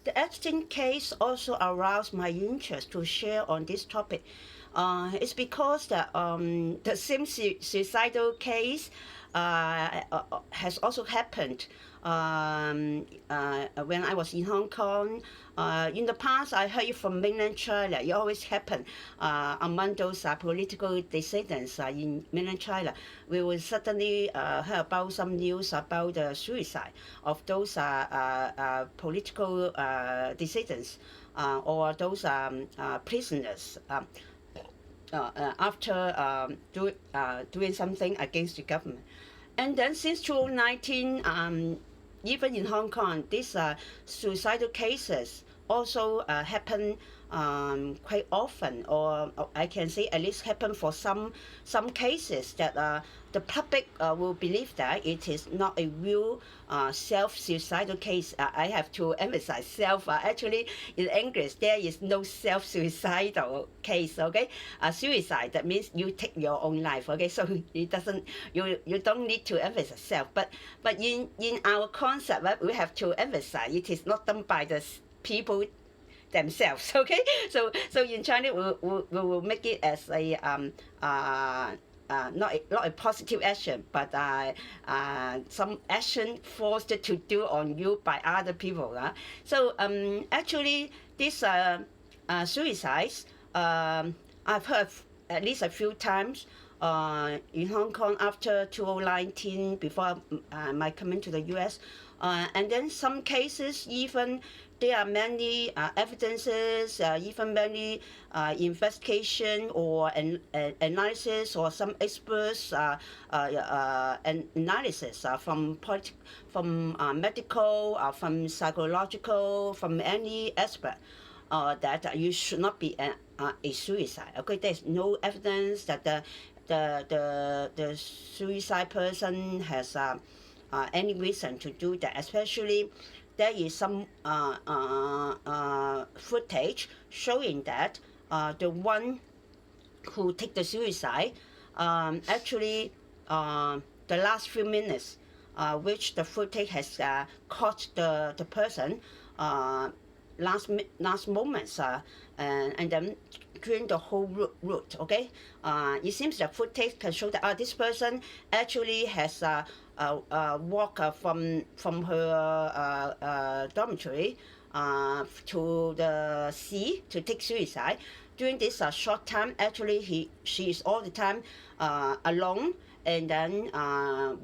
The Epstein case also aroused my interest to share on this topic. It's because the same suicidal case has also happened when I was in Hong Kong. In the past, I heard it from mainland China. It always happened among those political dissidents in mainland China. We will suddenly hear about some news about the suicide of those political dissidents or those prisoners. After doing something against the government. And then since 2019, even in Hong Kong, these suicidal cases also happen quite often, or I can say at least happen for some cases that the public will believe that it is not a real self-suicidal case. I have to emphasize self. Actually, in English, there is no self-suicidal case. Okay, suicide, that means you take your own life. Okay, so it doesn't. You don't need to emphasize self. But in our concept, we have to emphasize it is not done by the people themselves. Okay, so in China we will make it as a not a positive action, but some action forced to do on you by other people. So actually this suicides I've heard at least a few times in Hong Kong after 2019, before my coming to the US, and then some cases even there are many evidences, even many investigation or analysis, or some experts analysis from medical, from psychological, from any aspect that you should not be a suicide. Okay, there's no evidence that the suicide person has any reason to do that, especially there is some footage showing that the one who take the suicide actually the last few minutes which the footage has caught the person last moments and then during the whole route. Okay, it seems the footage can show that this person actually has walk from her dormitory to the sea to take suicide. During this short time, actually she is all the time alone, and then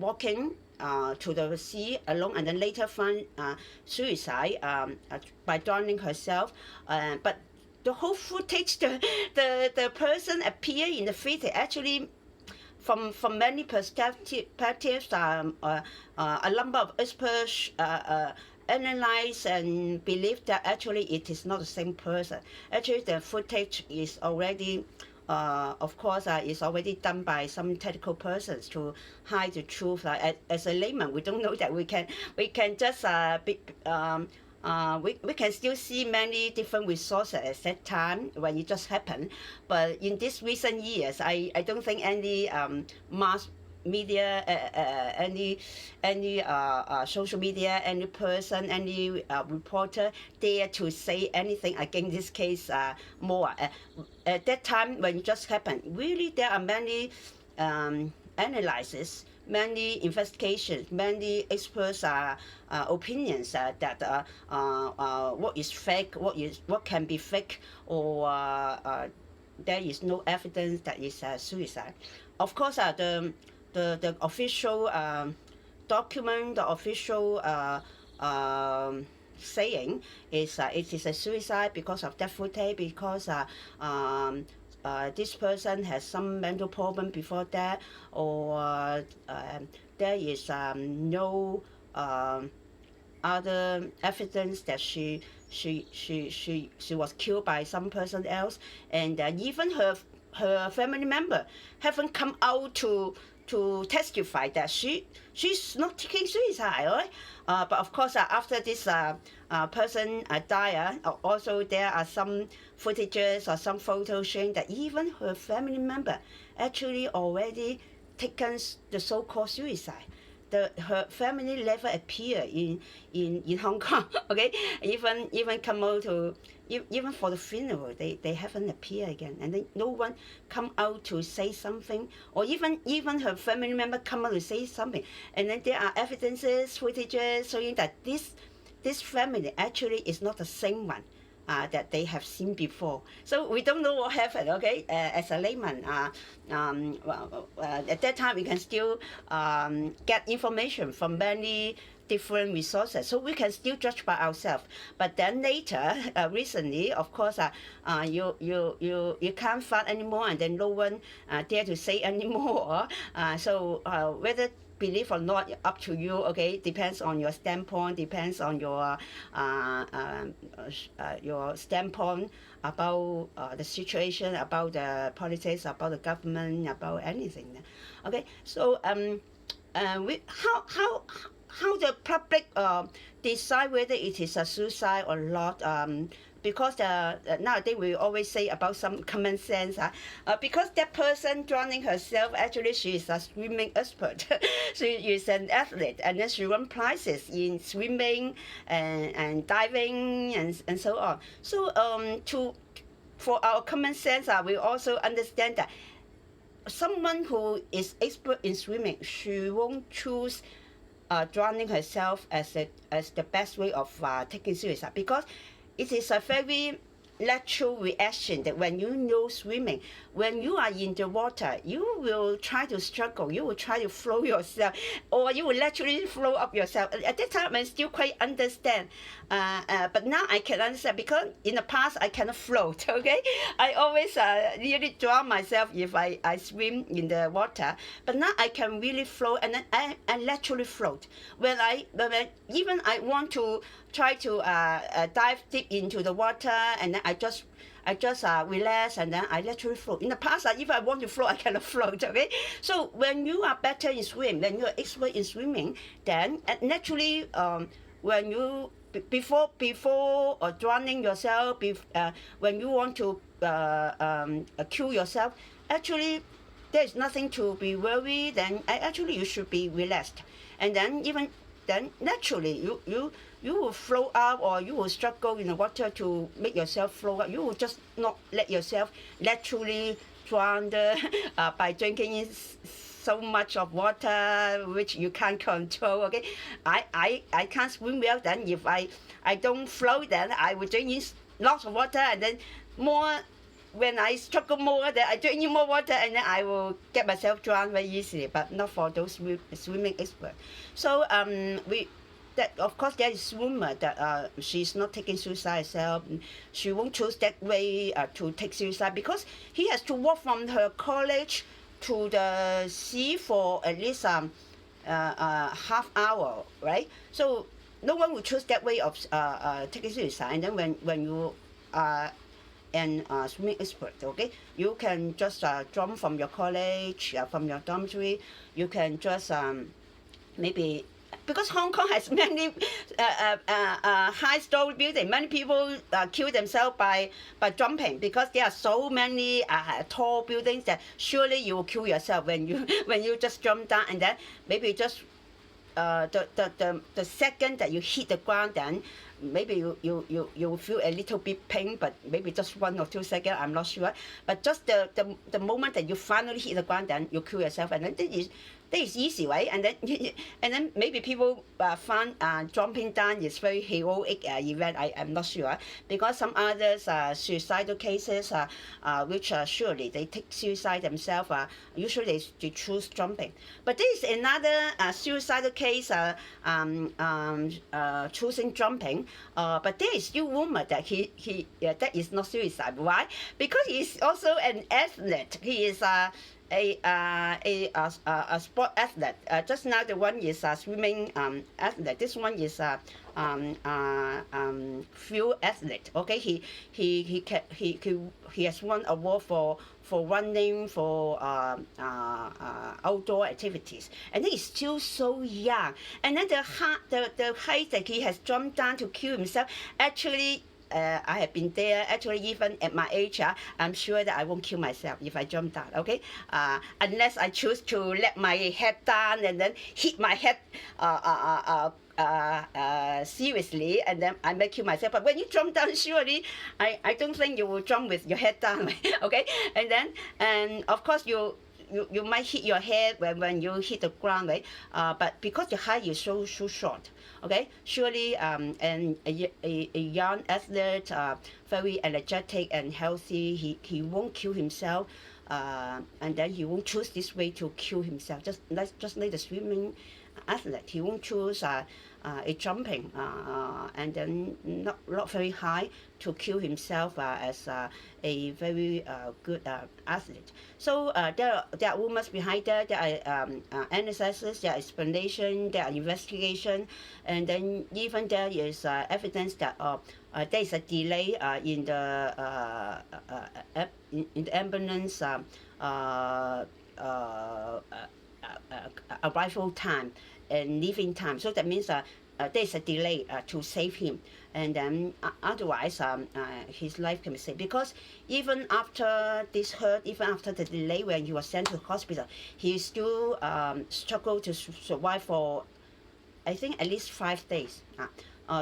walking to the sea alone, and then later find suicide by drowning herself. But the whole footage, the person appear in the footage actually from many perspectives. A number of experts analyze and believe that actually it is not the same person. Actually, the footage is already, of course, is already done by some technical persons to hide the truth. As a layman, we don't know that we can just we can still see many different resources at that time when it just happened. But in these recent years, I don't think any mass media, any social media, any person, any reporter dare to say anything against this case more. At that time when it just happened, really there are many analyses, many investigations, many experts opinions that what is fake, what can be fake, or there is no evidence that is suicide. Of course, the official document, the official saying is it is a suicide because of death footage, because this person has some mental problem before that, or there is no other evidence that she was killed by some person else, and even her family member haven't come out to testify that she's not taking suicide, right? But of course, after this person died, also there are some footages or some photos showing that even her family member actually already taken the so-called suicide. her family never appear in Hong Kong. Okay, even come out to even for the funeral, they haven't appeared again, and then no one come out to say something, or even her family member come out to say something, and then there are evidences, footages showing that this family actually is not the same one that they have seen before. So we don't know what happened, okay? As a layman, at that time we can still get information from many different resources, so we can still judge by ourselves. But then later, recently, of course, you can't find anymore, and then no one dare to say anymore. So whether believe or not, up to you, okay? Depends on your standpoint, depends on your standpoint about the situation, about the politics, about the government, about anything. Okay, so how the public decide whether it is a suicide or not? Because nowadays we always say about some common sense. Because that person drowning herself, actually she is a swimming expert. She is an athlete, and then she won prizes in swimming and diving and so on. So for our common sense, we also understand that someone who is expert in swimming, she won't choose drowning herself as the best way of taking suicide, because it is a very natural reaction that when you know swimming, when you are in the water, you will try to struggle, you will try to float yourself, or you will literally float up yourself. At that time, I still quite understand, but now I can understand, because in the past I cannot float. Okay, I always really drown myself if I swim in the water, but now I can really float, and then I literally float. When I want to try to dive deep into the water, and then I just relax, and then I literally float. In the past, if I want to float, I cannot float. Okay, so when you are better in swimming, when you are expert in swimming, then naturally, when you before drowning yourself, when you want to kill yourself, actually there is nothing to be worried. Then actually you should be relaxed, and then naturally you will float up, or you will struggle in the water to make yourself float up. You will just not let yourself naturally drown by drinking in so much of water which you can't control. Okay, I can't swim well. Then if I don't float, then I will drink in lots of water, and then more. When I struggle more, then I drink in more water, and then I will get myself drowned very easily. But not for those swimming experts. So that of course there is rumor that she's not taking suicide herself. She won't choose that way to take suicide, because he has to walk from her college to the sea for at least half hour, right? So no one will choose that way of taking suicide. And then when you and swimming expert, okay, you can just jump from your college, from your dormitory. You can just maybe, because Hong Kong has many high-story buildings. Many people kill themselves by jumping, because there are so many tall buildings that surely you will kill yourself when you just jump down, and then maybe just the second that you hit the ground, then maybe you feel a little bit pain, but maybe just 1 or 2 seconds, I'm not sure. But just the moment that you finally hit the ground, then you kill yourself, and then that is easy, right? And then maybe people find jumping down is very heroic event. I'm not sure, because some others suicidal cases which surely they take suicide themselves. Usually they choose jumping. But this is another suicidal case choosing jumping. But there is still rumor that he that is not suicide. Why? Because he's also an athlete. He is a sport athlete. Just now the one is swimming athlete. This one is field athlete. Okay, he has won award for running, for outdoor activities, and he's still so young. And then the height that he has jumped down to kill himself, actually I have been there. Actually, even at my age, I'm sure that I won't kill myself if I jump down. Okay, unless I choose to let my head down and then hit my head seriously, and then I may kill myself. But when you jump down, surely I don't think you will jump with your head down. Okay, and of course you might hit your head when you hit the ground, right? But because your height is so short, okay, surely and a young athlete, very energetic and healthy, he won't kill himself, and then he won't choose this way to kill himself. Just like the swimming athlete, he won't choose a jumping and then not very high to kill himself as a very good athlete. So there are rumors behind that. There are analysis, there are explanation, there are investigation, and then even there is evidence that there is a delay in the ambulance arrival time and leaving time. So that means there's a delay to save him, and then otherwise his life can be saved. Because even after this hurt, even after the delay when he was sent to the hospital, he still struggled to survive for, I think, at least 5 days.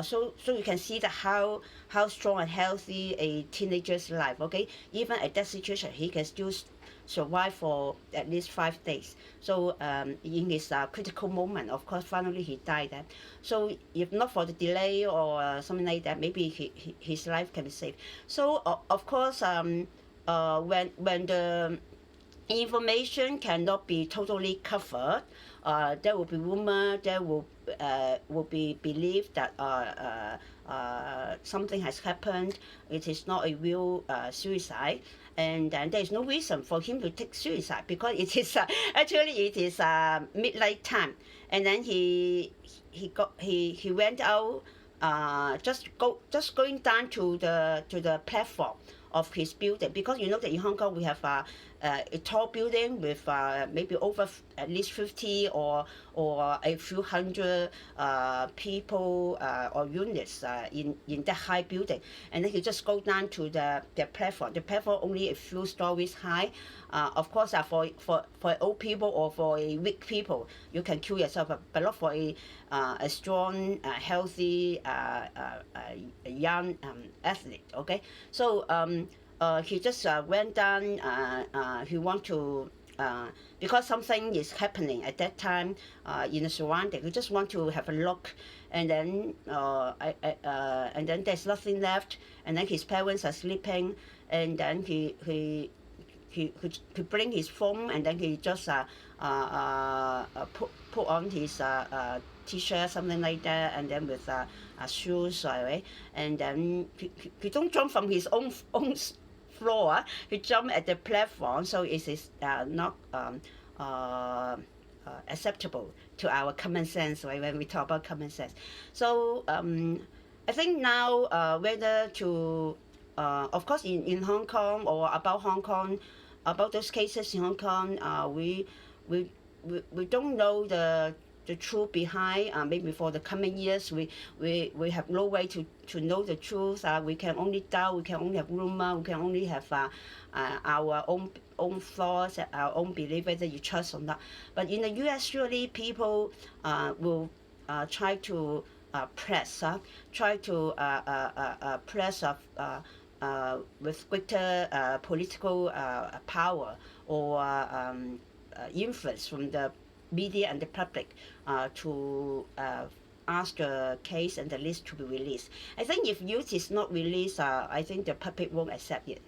So you can see that how strong and healthy a teenager's life. Okay, even at that situation, he can still survive for at least 5 days. So in his critical moment, of course, finally he died. So if not for the delay or something like that, maybe his life can be saved. So of course, when the information cannot be totally covered, there will be rumor, there will be belief that something has happened. It is not a real suicide, and then there is no reason for him to take suicide, because it is actually it is midnight time, and then he went out just going down to the platform of his building, because you know that in Hong Kong we have a tall building with maybe over at least 50 or a few hundred people or units in that high building, and then you just go down to the platform. The platform only a few stories high. Of course, for old people or for a weak people, you can kill yourself, but not for a strong, healthy, young athlete. Okay, so he just went down. He want to because something is happening at that time in the surrounding. He just want to have a look, and then and then there's nothing left, and then his parents are sleeping, and then he bring his phone, and then he just put on his t-shirt, something like that, and then with shoes, right? And then he don't jump from his own floor. He jumped at the platform, so it is not acceptable to our common sense, right? When we talk about common sense. So I think now whether to of course in Hong Kong, or about Hong Kong, about those cases in Hong Kong, we don't know the truth behind. Maybe for the coming years, we have no way to know the truth. We can only doubt, we can only have rumor, we can only have our own thoughts, our own belief, whether you trust or not. But in the US, surely people will try to press with greater political power or influence from the media and the public to ask the case and the list to be released. I think if youth is not released, I think the public won't accept it.